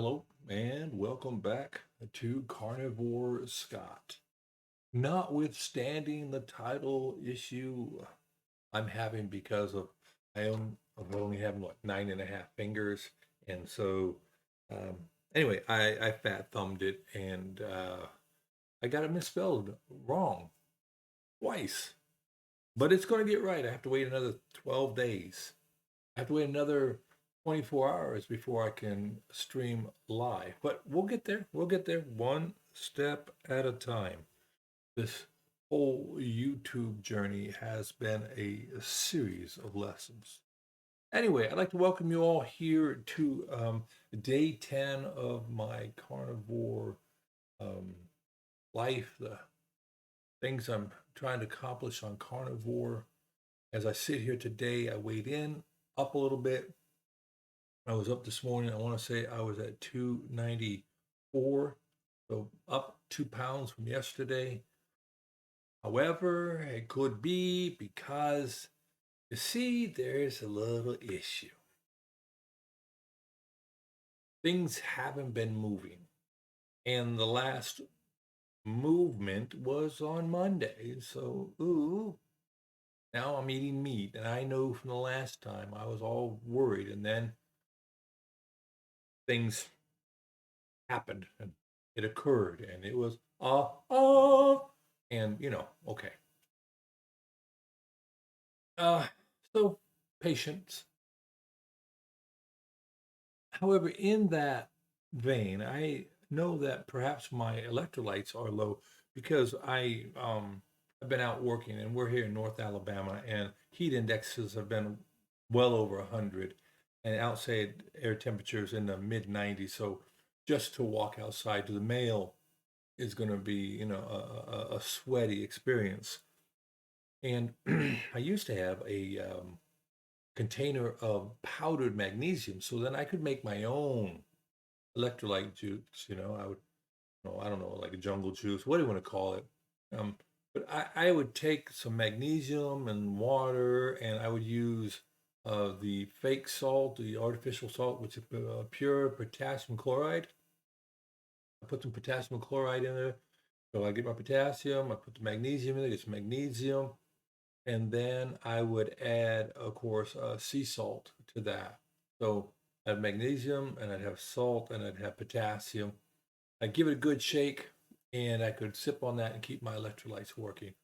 Hello and welcome back to Carnivore Scott. Notwithstanding the title issue I'm having because of only having what 9.5 fingers, and so um, anyway, I fat thumbed it and I got it misspelled wrong twice, but it's going to get right. I have to wait another 12 days. I have to wait another 24 hours before I can stream live. But we'll get there. We'll get there one step at a time. This whole YouTube journey has been a series of lessons. Anyway, I'd like to welcome you all here to day 10 of my carnivore um, life, the things I'm trying to accomplish on carnivore. As I sit here today, I weighed in up a little bit. I was up this morning. I want to say I was at 294, so up 2 pounds from yesterday. However, it could be because you see, there's a little issue. Things haven't been moving, and the last movement was on Monday. So, now I'm eating meat, and I know from the last time I was all worried, and then things happened and it occurred and it was and okay. uh so patience. However, in that vein, I know that perhaps my electrolytes are low because I've been out working, and we're here in North Alabama, and heat indexes have been well over 100, and outside air temperatures in the mid 90s. So just to walk outside to the mail is going to be, a sweaty experience. And I used to have a container of powdered magnesium, so then I could make my own electrolyte juice. I would, I don't know, like a jungle juice, what do you want to call it? Um, but I would take some magnesium and water, and I would use the fake salt, the artificial salt, which is pure potassium chloride. I put some potassium chloride in there. So I get my potassium, I put the magnesium in there, get some magnesium, and then I would add, of course, sea salt to that. So I'd have magnesium, and I'd have salt, and I'd have potassium. I'd give it a good shake, and I could sip on that and keep my electrolytes working.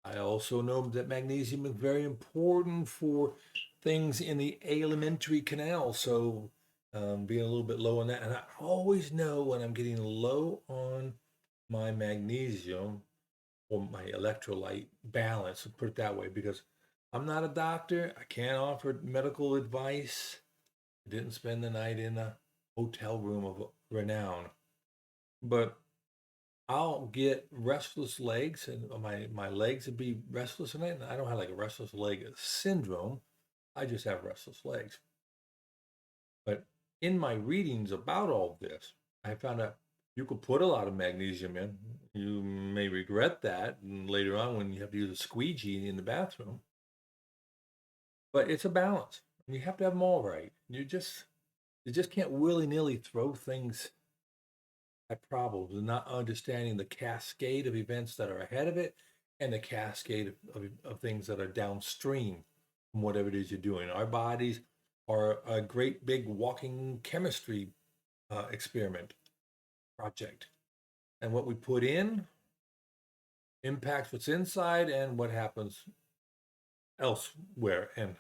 I also know that magnesium is very important for things in the alimentary canal. So being a little bit low on that, and I always know when I'm getting low on my magnesium or my electrolyte balance, put it that way, because I'm not a doctor. I can't offer medical advice. I didn't spend the night in a hotel room of renown, but I'll get restless legs, and my legs would be restless, and I don't have like a restless leg syndrome. I just have restless legs. But in my readings about all this, I found out you could put a lot of magnesium in. You may regret that later on when you have to use a squeegee in the bathroom. But it's a balance. You have to have them all right. You just can't willy nilly throw things at problems and not understanding the cascade of events that are ahead of it and the cascade of things that are downstream from whatever it is you're doing. Our bodies are a great big walking chemistry experiment project. And what we put in impacts what's inside and what happens elsewhere and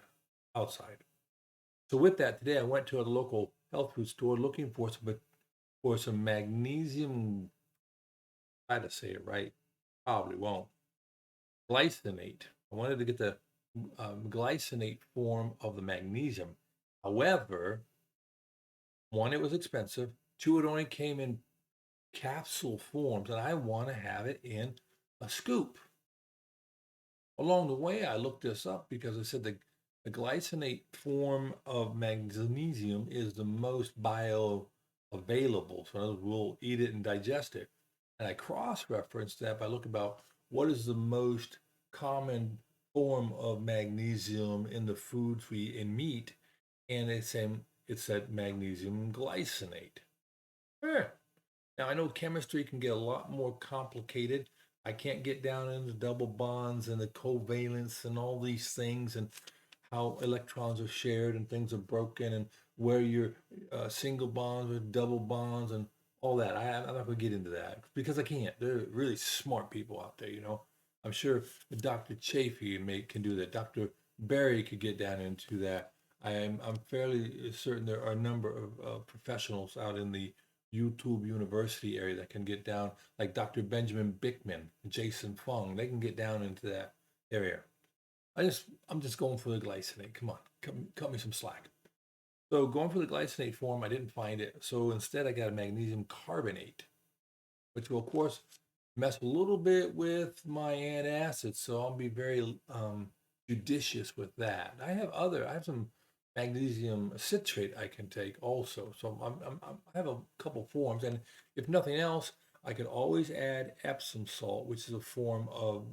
outside. So with that, today I went to a local health food store looking for some magnesium. I had to say it right. Probably won't. Glycinate. I wanted to get the glycinate form of the magnesium. However, one, it was expensive. Two, it only came in capsule forms, and I want to have it in a scoop. Along the way, I looked this up because I said the glycinate form of magnesium is the most bioavailable. So in other words, we'll eat it and digest it. And I cross-referenced that by looking about what is the most common form of magnesium in the foods we in meat, and it said magnesium glycinate. Yeah. Now I know chemistry can get a lot more complicated. I can't get down into double bonds and the covalence and all these things and how electrons are shared and things are broken and where your single bonds or double bonds and all that. I'm not going to get into that because I can't. There are really smart people out there, you know. I'm sure Dr. Chafee can do that. Dr. Barry could get down into that. I'm fairly certain there are a number of professionals out in the YouTube University area that can get down, like Dr. Benjamin Bickman, Jason Fung. They can get down into that area. I'm just going for the glycinate. Come on, cut me some slack. So going for the glycinate form, I didn't find it. So instead, I got a magnesium carbonate, which will of course mess a little bit with my antacids. So I'll be very judicious with that. I have some magnesium citrate I can take also. So I have a couple forms, and if nothing else, I can always add Epsom salt, which is a form of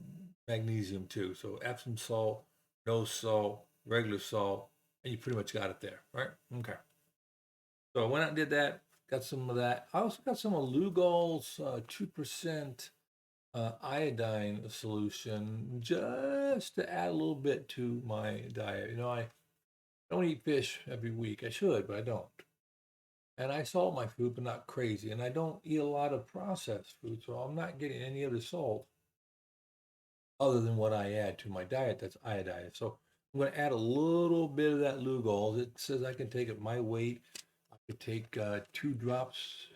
magnesium too. So Epsom salt, no salt, regular salt, and you pretty much got it there, right? Okay. So I went out and did that, got some of that. I also got some of Lugol's 2% iodine solution just to add a little bit to my diet. You know, I don't eat fish every week. I should, but I don't. And I salt my food, but not crazy. And I don't eat a lot of processed food, so I'm not getting any other salt other than what I add to my diet that's iodized. So I'm going to add a little bit of that Lugol. It says I can take it my weight. I could take 2 drops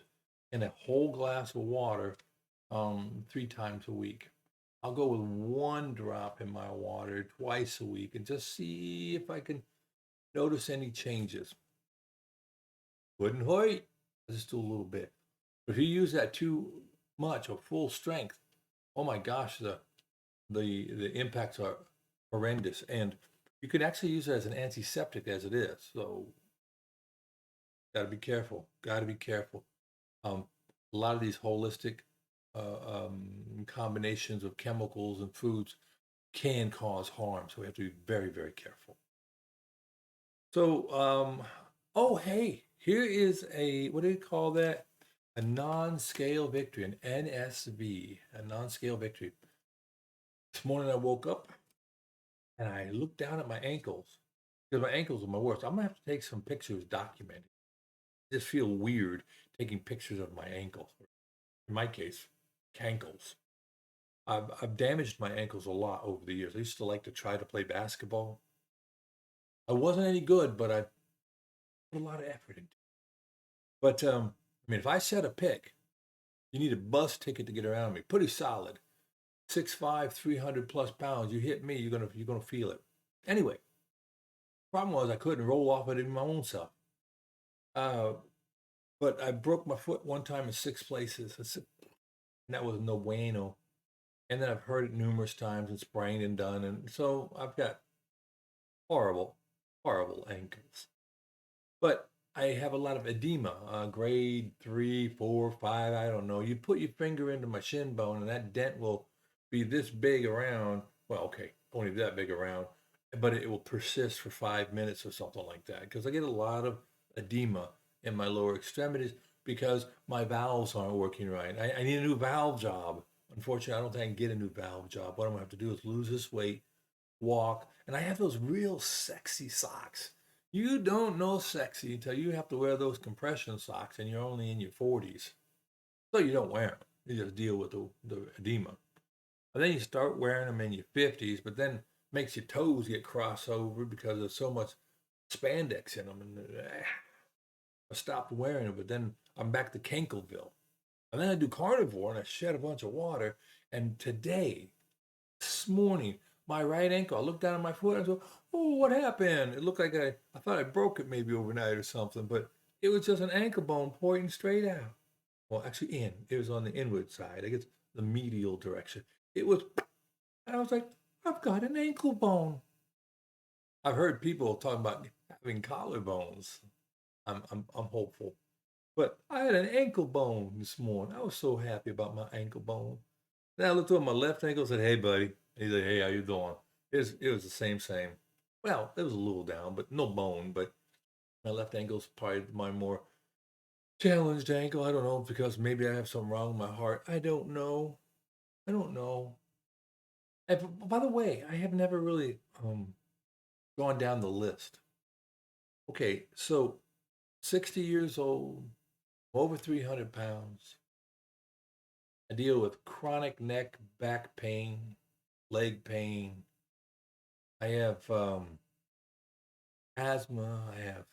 in a whole glass of water 3 times a week. I'll go with 1 drop in my water twice a week and just see if I can notice any changes. Wouldn't hurt. Just do a little bit. But if you use that too much or full strength, oh my gosh, the impacts are horrendous. And you can actually use it as an antiseptic as it is. So got to be careful. Got to be careful. A lot of these holistic combinations of chemicals and foods can cause harm. So we have to be very, very careful. So, oh, hey, here is what do you call that? A non-scale victory, an NSV, a non-scale victory. This morning I woke up and I looked down at my ankles because my ankles are my worst. I'm gonna have to take some pictures documenting. I just feel weird taking pictures of my ankles. In my case, cankles. I've damaged my ankles a lot over the years. I used to like to try to play basketball. I wasn't any good, but I put a lot of effort into it. But I mean, if I set a pick, you need a bus ticket to get around me. Pretty solid. 6'5", 300+ pounds. You hit me, you're gonna feel it. Anyway, problem was I couldn't roll off it in my own self. Uh, but I broke my foot one time in 6 places. And that was no bueno. And then I've heard it numerous times and sprained and done. And so I've got horrible, horrible ankles. But I have a lot of edema, grade 3, 4, 5, I don't know. You put your finger into my shin bone and that dent will be this big around. Well, okay, only that big around, but it will persist for 5 minutes or something like that because I get a lot of edema in my lower extremities because my valves aren't working right. I need a new valve job. Unfortunately, I don't think I can get a new valve job. What I'm gonna have to do is lose this weight, walk, and I have those real sexy socks. You don't know sexy until you have to wear those compression socks and you're only in your 40s. So you don't wear them. You just deal with the edema. And then you start wearing them in your 50s, but then makes your toes get crossed over because there's so much spandex in them. And I stopped wearing them, but then I'm back to Cankleville. And then I do carnivore and I shed a bunch of water. And this morning, my right ankle, I looked down at my foot and I go, oh, what happened? It looked like I thought I broke it maybe overnight or something, but it was just an ankle bone pointing straight out. Well, actually it was on the inward side, I guess the medial direction. It was, and I was like, I've got an ankle bone. I've heard people talking about having collarbones. I'm hopeful. But I had an ankle bone this morning. I was so happy about my ankle bone. Then I looked at my left ankle and said, hey, buddy. He's like, hey, how you doing? It was the same. Well, it was a little down, but no bone. But my left ankle's probably my more challenged ankle. I don't know, because maybe I have something wrong with my heart. I don't know. I don't know. And by the way, I have never really gone down the list. Okay, so 60 years old, over 300 pounds. I deal with chronic neck, back pain, leg pain. I have asthma. I have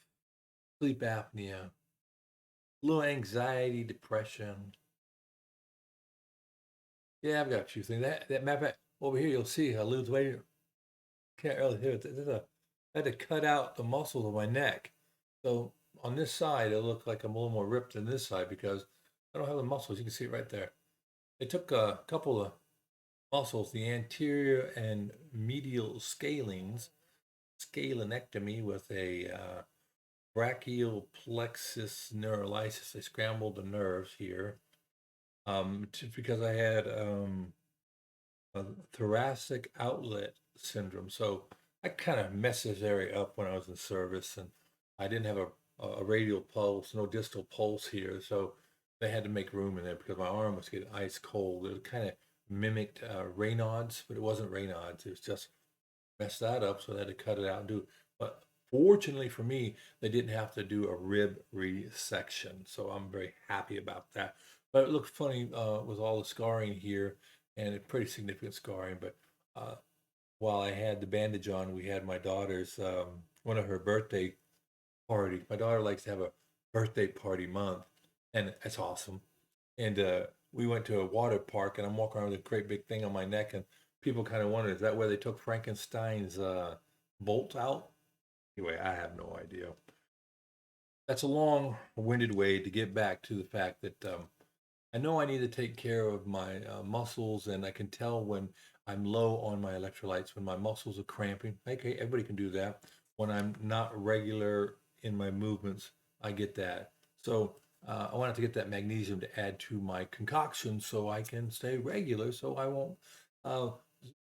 sleep apnea, a little anxiety, depression. Yeah, I've got a few things. That matter of fact, over here you'll see I lose weight. Can't really hear it. I had to cut out the muscles of my neck. So on this side, it looked like I'm a little more ripped than this side because I don't have the muscles. You can see it right there. They took a couple of muscles, the anterior and medial scalings, scalenectomy with a brachial plexus neurolysis. They scrambled the nerves here because I had a thoracic outlet syndrome. So I kind of messed this area up when I was in service, and I didn't have a radial pulse, no distal pulse here. So they had to make room in there because my arm was getting ice cold. It kind of mimicked Raynaud's, but it wasn't Raynaud's. It was just messed that up, so they had to cut it out and do. But fortunately for me, they didn't have to do a rib resection, so I'm very happy about that. But it looked funny with all the scarring here, and a pretty significant scarring. But uh, while I had the bandage on, we had my daughter's one of her birthday party. My daughter likes to have a birthday party month, and that's awesome. And we went to a water park, and I'm walking around with a great big thing on my neck, and people kind of wondered, is that where they took Frankenstein's bolt out? Anyway, I have no idea. That's a long-winded way to get back to the fact that I know I need to take care of my muscles, and I can tell when I'm low on my electrolytes, when my muscles are cramping. Okay, everybody can do that. When I'm not regular in my movements, I get that. So I wanted to get that magnesium to add to my concoction so I can stay regular, so I won't uh,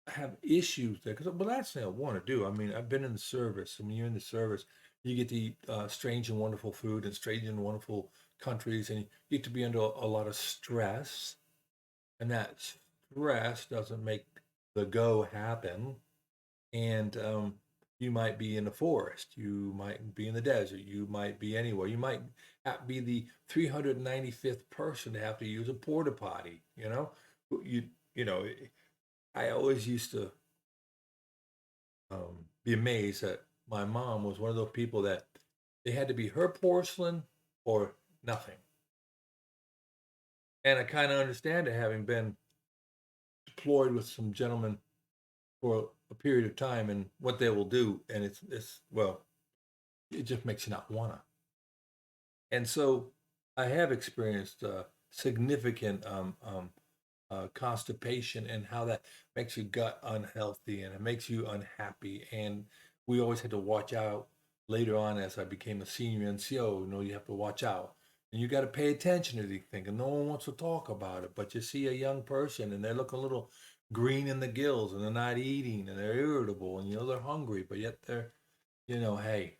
have issues there. Because, well, that's what I want to do. I mean, I've been in the service. I mean, you're in the service, you get to eat strange and wonderful food in strange and wonderful countries, and you get to be under a lot of stress, and that stress doesn't make the go happen. And you might be in the forest, you might be in the desert, you might be anywhere, you might be the 395th person to have to use a porta potty. You you know, I always used to be amazed that my mom was one of those people that they had to be her porcelain or nothing. And I kind of understand it, having been deployed with some gentlemen for a period of time and what they will do. And it's well, it just makes you not wanna. And so I have experienced significant constipation, and how that makes your gut unhealthy and it makes you unhappy. And we always had to watch out later on as I became a senior NCO. You have to watch out. And you got to pay attention to these things. And no one wants to talk about it. But you see a young person and they look a little green in the gills and they're not eating and they're irritable and they're hungry, but yet they're, hey,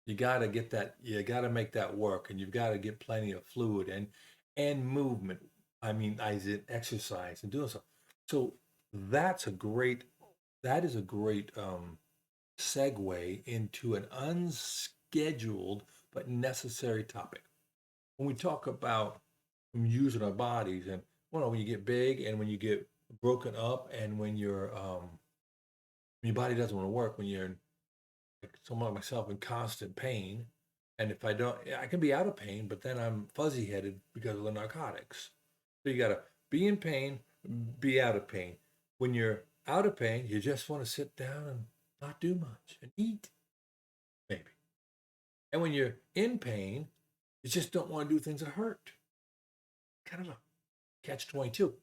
you got to get that, you got to make that work, and you've got to get plenty of fluid and movement. I mean, I did exercise and doing stuff. So that's a great, that is a great segue into an unscheduled but necessary topic. When we talk about using our bodies, and when you get big and when you get broken up, and when your body doesn't want to work, when you're like someone like myself in constant pain. And if I don't, I can be out of pain, but then I'm fuzzy headed because of the narcotics. So you got to be in pain, be out of pain. When you're out of pain, you just want to sit down and not do much and eat, maybe. And when you're in pain, you just don't want to do things that hurt. Kind of a catch 22.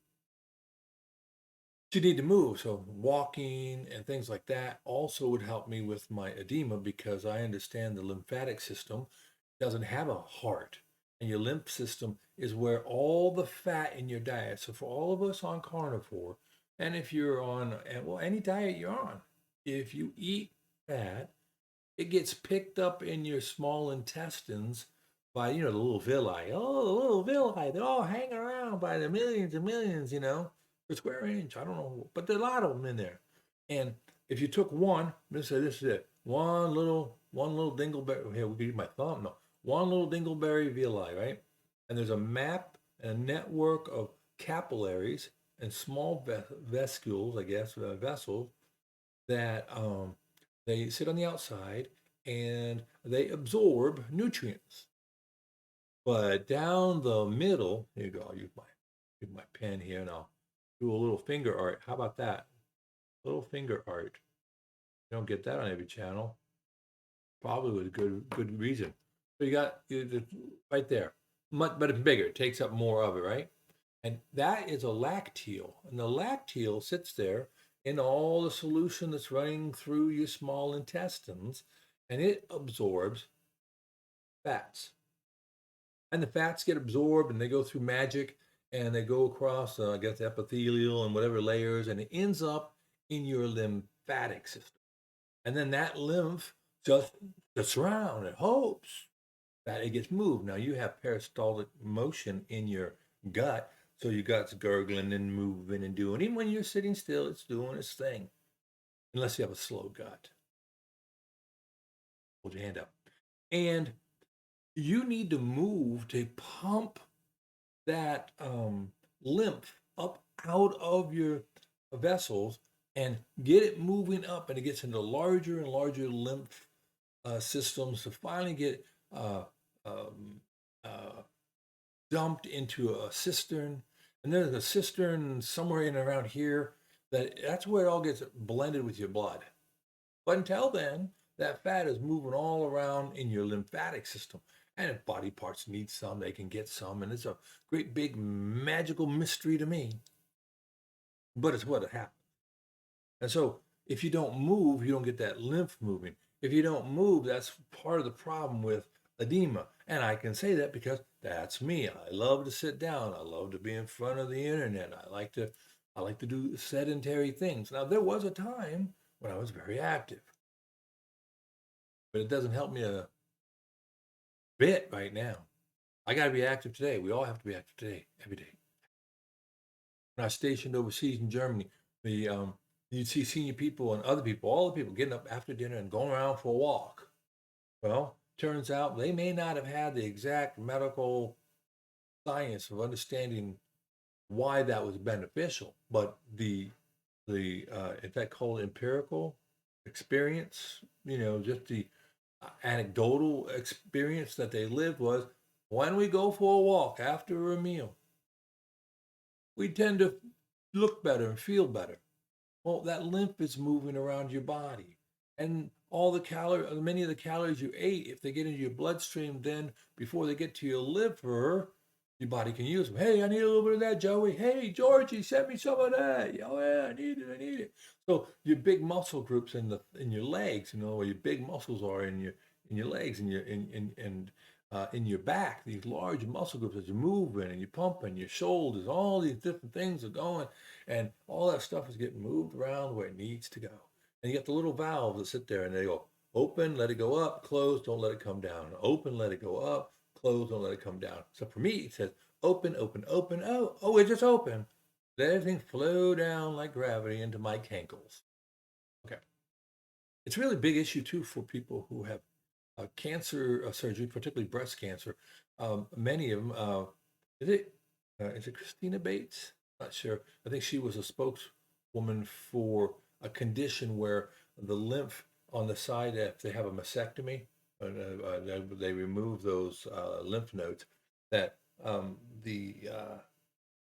You need to move. So walking and things like that also would help me with my edema, because I understand the lymphatic system doesn't have a heart. And your lymph system is where all the fat in your diet. So for all of us on carnivore, and if you're on, well, any diet you're on, if you eat fat, it gets picked up in your small intestines by, the little villi. Oh, the little villi, they're all hanging around by the millions and millions, per square inch. I don't know, but there are a lot of them in there. And if you took one, let's say this is it, one little dingleberry. Here, we can use my thumb. No, one little dingleberry villi, right? And there's a map and a network of capillaries and small vesicles, I guess, vessels that they sit on the outside and they absorb nutrients. But down the middle, here you go. I'll use my pen here and I'll do a little finger art. How about that? Little finger art. You don't get that on every channel. Probably with good reason. So you got right there, but it's bigger. It takes up more of it, right? And that is a lacteal, and the lacteal sits there in all the solution that's running through your small intestines, and it absorbs fats. And the fats get absorbed, and they go through magic, and they go across, I guess, epithelial and whatever layers, and it ends up in your lymphatic system. And then that lymph just sits around and hopes that it gets moved. Now you have peristaltic motion in your gut, so your gut's gurgling and moving and doing. Even when you're sitting still, it's doing its thing. Unless you have a slow gut. Hold your hand up. And you need to move to pump that lymph up out of your vessels and get it moving up, and it gets into larger and larger lymph systems to finally get um, uh, dumped into a cistern. And there's a cistern somewhere in around here that's where it all gets blended with your blood. But until then, that fat is moving all around in your lymphatic system. And if body parts need some, they can get some. And it's a great big magical mystery to me. But it's what happens. And so if you don't move, you don't get that lymph moving. If you don't move, that's part of the problem with edema. And I can say that because that's me. I love to sit down. I love to be in front of the internet. I like to do sedentary things. Now there was a time when I was very active, but it doesn't help me a bit right now. I got to be active today. We all have to be active today, every day. When I was stationed overseas in Germany, the you'd see senior people and other people, all the people getting up after dinner and going around for a walk. Well, turns out they may not have had the exact medical science of understanding why that was beneficial, but the in fact called empirical experience, just the anecdotal experience that they lived was when we go for a walk after a meal, we tend to look better and feel better. Well, that lymph is moving around your body. And many of the calories you ate, if they get into your bloodstream, then before they get to your liver, your body can use them. Hey, I need a little bit of that, Joey. Hey, Georgie, send me some of that. Oh yeah, I need it. So your big muscle groups in your legs, where your big muscles are in your legs and in your back, these large muscle groups as you're moving and you're pumping, your shoulders, all these different things are going, and all that stuff is getting moved around where it needs to go. And you got the little valves that sit there and they go open, let it go up, close, don't let it come down. Open, let it go up, close, don't let it come down. So for me, it says open, open, open. Oh, it just opened. Let everything flow down like gravity into my cankles. Okay. It's a really big issue too for people who have cancer surgery, particularly breast cancer. Many of them, is it Christina Bates? Not sure. I think she was a spokeswoman for a condition where the lymph on the side, if they have a mastectomy, they remove those lymph nodes, that the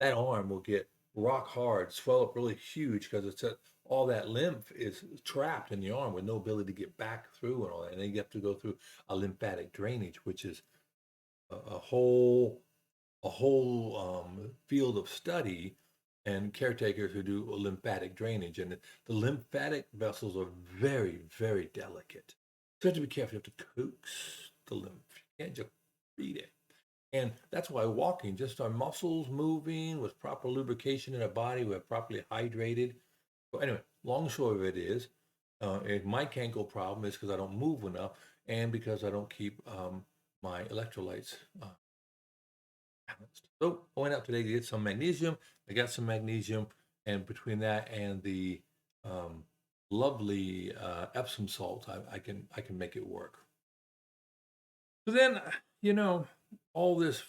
that arm will get rock hard, swell up really huge because all that lymph is trapped in the arm with no ability to get back through and all that. And then you have to go through a lymphatic drainage, which is a whole field of study and caretakers who do lymphatic drainage. And the lymphatic vessels are very, very delicate. So you have to be careful. You have to coax the lymph. You can't just feed it. And that's why walking, just our muscles moving with proper lubrication in our body, we're properly hydrated. So anyway, long short of it is, my cankle problem is because I don't move enough and because I don't keep my electrolytes balanced. So I went out today to get some magnesium. I got some magnesium, and between that and the um, lovely Epsom salt, I can make it work. So then, you know, all this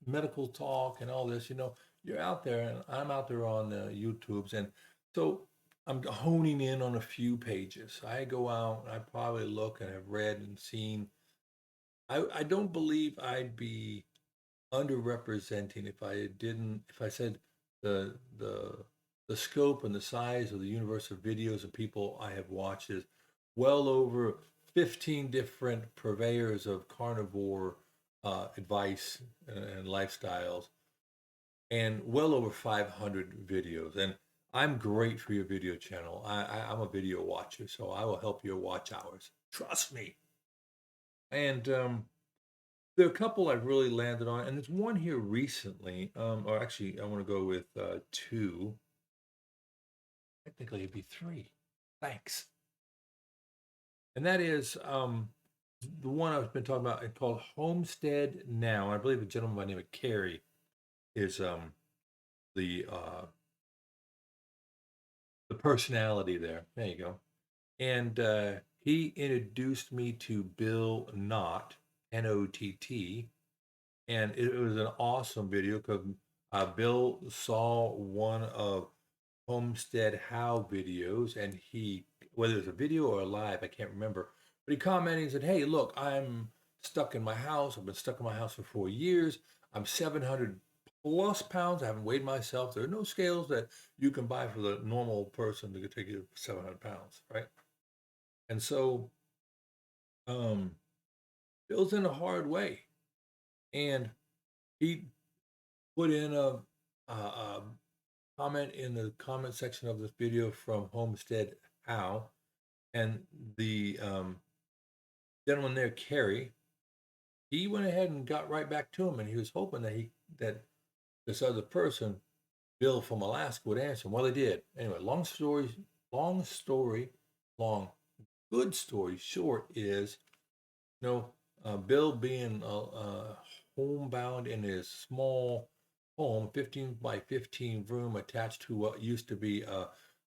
medical talk and all this, you're out there, and I'm out there on the YouTubes, and so I'm honing in on a few pages. I go out, and I probably look and have read and seen. I don't believe I'd be underrepresenting if I said the the the scope and the size of the universe of videos and people I have watched is well over 15 different purveyors of carnivore advice and lifestyles, and well over 500 videos. And I'm great for your video channel. I'm a video watcher, so I will help your watch hours. Trust me. And there are a couple I've really landed on, and there's one here recently. Or actually, I want to go with two. Technically, it'd be three. Thanks. And that is the one I've been talking about. It's called Homestead Now. I believe a gentleman by the name of Carey is the uh, the personality there. There you go. And he introduced me to Bill Nott, Nott, and it was an awesome video because Bill saw one of Homestead How videos, and he, whether it's a video or a live, I can't remember, but he commented and said, "Hey, look, I'm stuck in my house. I've been stuck in my house for 4 years. I'm 700 plus pounds. I haven't weighed myself. There are no scales that you can buy for the normal person to take you 700 pounds, right?" And so, um, Bill's in a hard way, and he put in a comment in the comment section of this video from Homestead How, and the gentleman there, Carey, he went ahead and got right back to him, and he was hoping that this other person, Bill from Alaska, would answer him. Well, he did. Anyway, long story, long good story short is, Bill being homebound in his small home, 15 by 15 room attached to what used to be a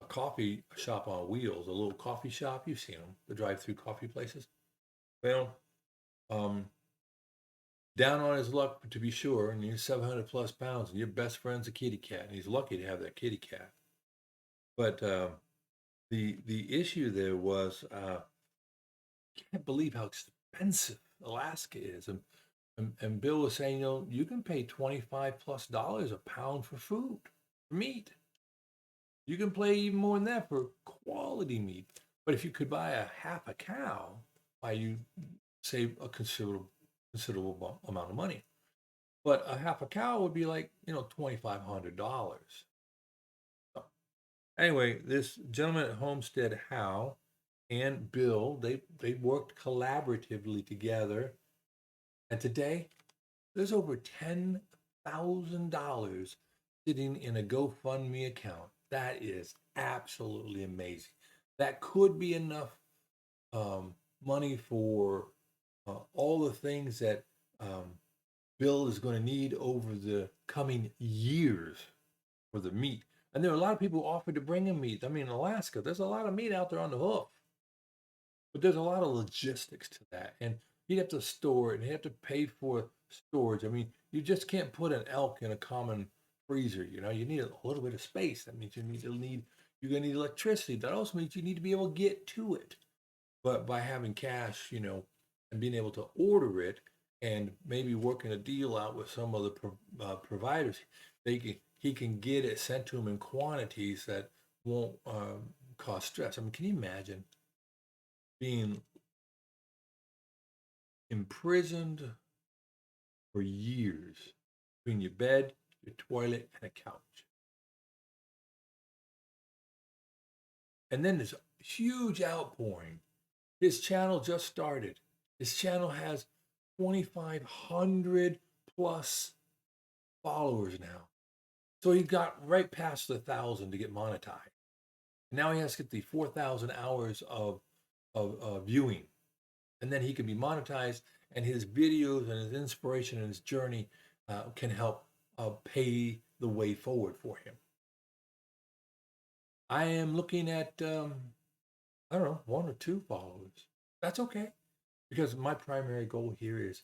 coffee shop on wheels, a little coffee shop. You've seen them, the drive-through coffee places. Well, um, down on his luck, to be sure, and he's 700 plus pounds, and your best friend's a kitty cat, and he's lucky to have that kitty cat. But the issue there was, I can't believe how expensive Alaska is, and Bill was saying, you can pay $25+ a pound for food, for meat. You can pay even more than that for quality meat. But if you could buy a half a cow, why you save a considerable amount of money. But a half a cow would be like, $2,500. So anyway, this gentleman at Homestead How and Bill, they worked collaboratively together. And today, there's over $10,000 sitting in a GoFundMe account. That is absolutely amazing. That could be enough money for all the things that Bill is going to need over the coming years for the meat. And there are a lot of people who offered to bring him meat. I mean, in Alaska, there's a lot of meat out there on the hoof. But there's a lot of logistics to that. And you'd have to store it and you have to pay for storage. I mean, you just can't put an elk in a common freezer. You need a little bit of space. That means you're going to need electricity. That also means you need to be able to get to it. But by having cash, and being able to order it and maybe working a deal out with some of the providers, he can get it sent to him in quantities that won't cause stress. I mean, can you imagine being imprisoned for years between your bed, your toilet, and a couch? And then this huge outpouring. His channel just started. His channel has 2,500 plus followers now. So he got right past 1,000 to get monetized. Now he has to get the 4,000 hours of viewing. And then he can be monetized and his videos and his inspiration and his journey can help pay the way forward for him. I am looking at, I don't know, 1 or 2 followers. That's okay, because my primary goal here is,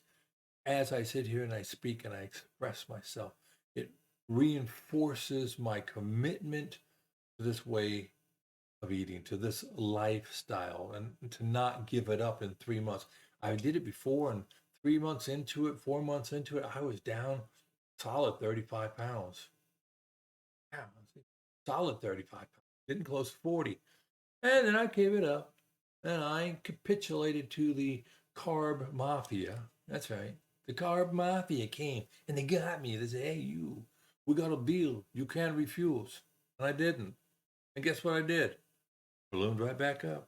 as I sit here and I speak and I express myself, it reinforces my commitment to this way of eating, to this lifestyle, and to not give it up in 3 months. I did it before, and 3 months into it, 4 months into it, I was down solid 35 pounds. Yeah, solid 35 pounds, getting close to 40. And then I gave it up, and I capitulated to the carb mafia. That's right. The carb mafia came, and they got me. They said, hey, we got a deal. You can't refuse. And I didn't. And guess what I did? Ballooned right back up.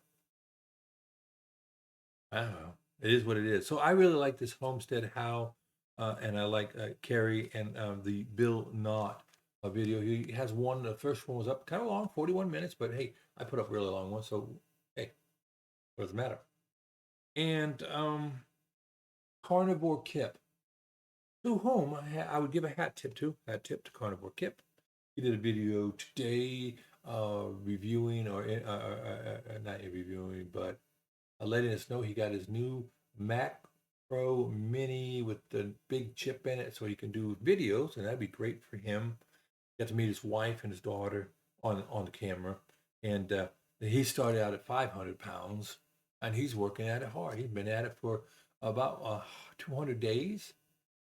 I don't know. It is what it is. So I really like this Homestead How, and I like Carrie and the Bill Nott video. He has one. The first one was up kind of long, 41 minutes, but hey, I put up really long ones, so hey, what does it matter? And Carnivore Kipp, to whom I would give a hat tip to. Hat tip to Carnivore Kipp. He did a video today reviewing, or not reviewing, but letting us know he got his new Mac Pro Mini with the big chip in it, so he can do videos, and that'd be great for him. Got to meet his wife and his daughter on the camera, and he started out at 500 pounds, and he's working at it hard. He's been at it for about 200 days.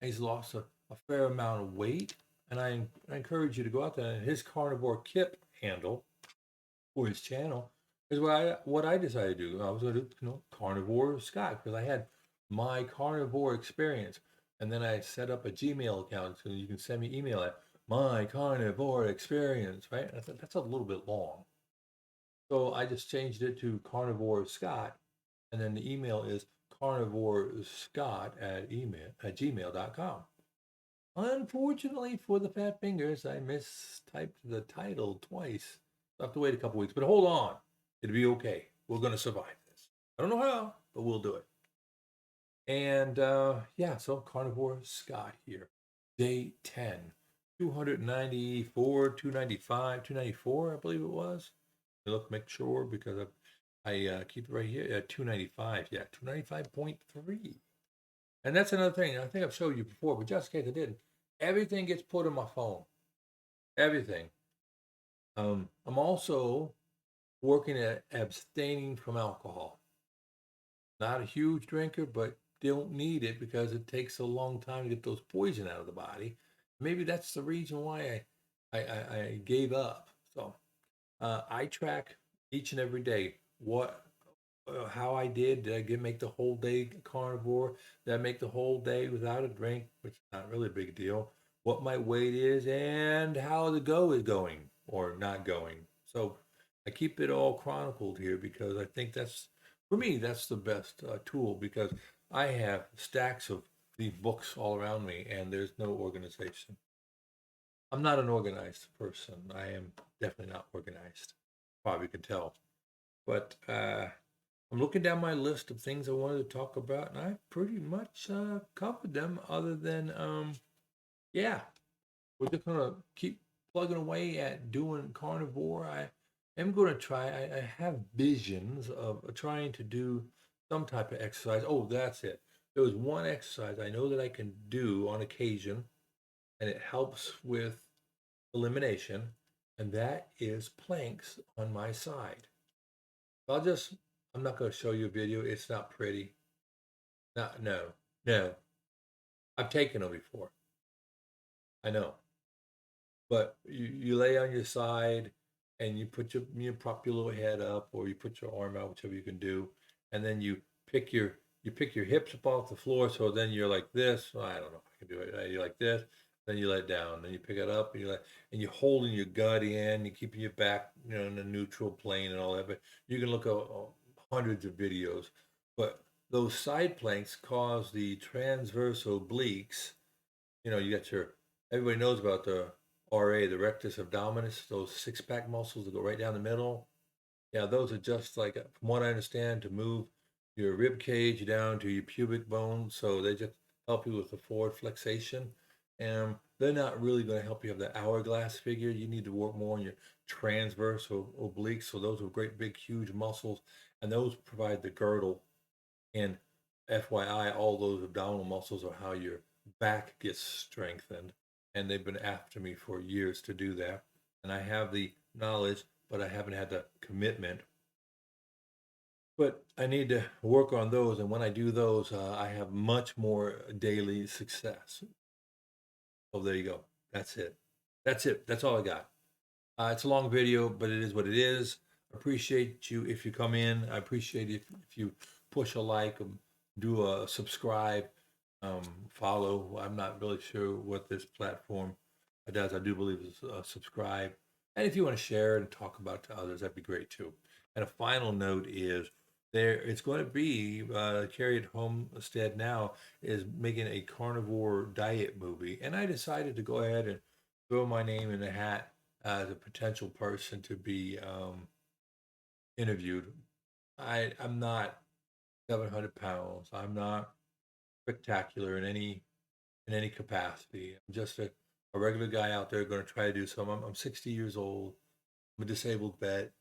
And he's lost a fair amount of weight, and I encourage you to go out there. And his Carnivore Kipp handle for his channel is what I decided to do. I was going to do, Carnivore Scott, because I had my carnivore experience, and then I set up a Gmail account so you can send me email at my carnivore experience, right? I thought that's a little bit long, so I just changed it to Carnivore Scott, and then the email is carnivorescott at gmail.com. Unfortunately for the fat fingers, I mistyped the title twice. I'll have to wait a couple weeks, but hold on. It'll be okay. We're going to survive this. I don't know how, but we'll do it. And yeah, so Carnivore Scott here. Day 10. 294, 295, 294, I believe it was. Look, make sure, because I keep it right here at 295. Yeah, 295.3. And that's another thing. I think I've showed you before, but just in case I didn't, everything gets put on my phone. Everything. I'm also working at abstaining from alcohol. Not a huge drinker, but don't need it because it takes a long time to get those poison out of the body. Maybe that's the reason why I gave up. So I track each and every day how I did. Did I make the whole day carnivore? Did I make the whole day without a drink, which is not really a big deal? What my weight is and how the go is going or not going. So I keep it all chronicled here because I think that's, for me, that's the best tool, because I have stacks of these books all around me and there's no organization. I'm not an organized person. I am definitely not organized. Probably can tell. But I'm looking down my list of things I wanted to talk about, and I pretty much covered them. Other than, yeah, we're just gonna keep plugging away at doing carnivore. I am going to try. I have visions of trying to do some type of exercise. Oh, that's it. There was one exercise I know that I can do on occasion, and it helps with elimination, and that is planks on my side. I'm not going to show you a video. It's not pretty. Not, no, no. I've taken them before. I know. But you lay on your side and you prop your little head up, or you put your arm out, whichever you can do, and then you pick your hips up off the floor. So then you're like this. Well, I don't know if I can do it. You're like this. Then you let it down. Then you pick it up, and you're holding your gut in. You're keeping your back, in the neutral plane and all that. But you can look at hundreds of videos. But those side planks cause the transverse obliques. You got everybody knows about the RA, the rectus abdominis, those six-pack muscles that go right down the middle. Yeah, those are just like, from what I understand, to move your rib cage down to your pubic bone. So they just help you with the forward flexation. And they're not really going to help you have the hourglass figure. You need to work more on your transverse or obliques. So those are great, big, huge muscles. And those provide the girdle. And FYI, all those abdominal muscles are how your back gets strengthened. And they've been after me for years to do that. And I have the knowledge, but I haven't had the commitment. But I need to work on those. And when I do those, I have much more daily success. So there you go. That's it. That's it. That's all I got. It's a long video, but it is what it is. Appreciate you if you come in. I appreciate if you push a like, do a subscribe, follow. I'm not really sure what this platform does. I do believe it's subscribe. And if you want to share it and talk about it to others, that'd be great too. And a final note is it's going to be Carry It Homestead Now is making a carnivore diet movie. And I decided to go ahead and throw my name in the hat as a potential person to be interviewed. I'm not 700 pounds. I'm not spectacular in any capacity. I'm just a regular guy out there going to try to do something. I'm 60 years old. I'm a disabled vet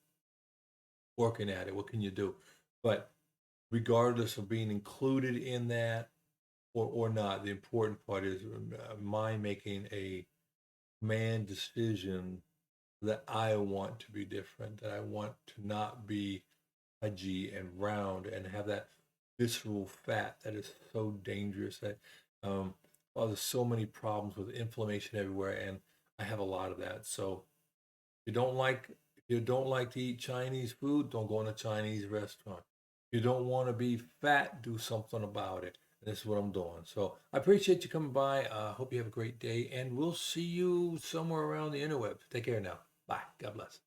working at it. What can you do? But regardless of being included in that or not, the important part is my making a man decision that I want to be different, that I want to not be pudgy and round and have that visceral fat that is so dangerous that well, there's so many problems with inflammation everywhere, and I have a lot of that. So if you don't like to eat Chinese food, don't go in a Chinese restaurant. If you don't want to be fat, do something about it. And this is what I'm doing. So I appreciate you coming by. Hope you have a great day, and we'll see you somewhere around the interwebs. Take care now. Bye. God bless.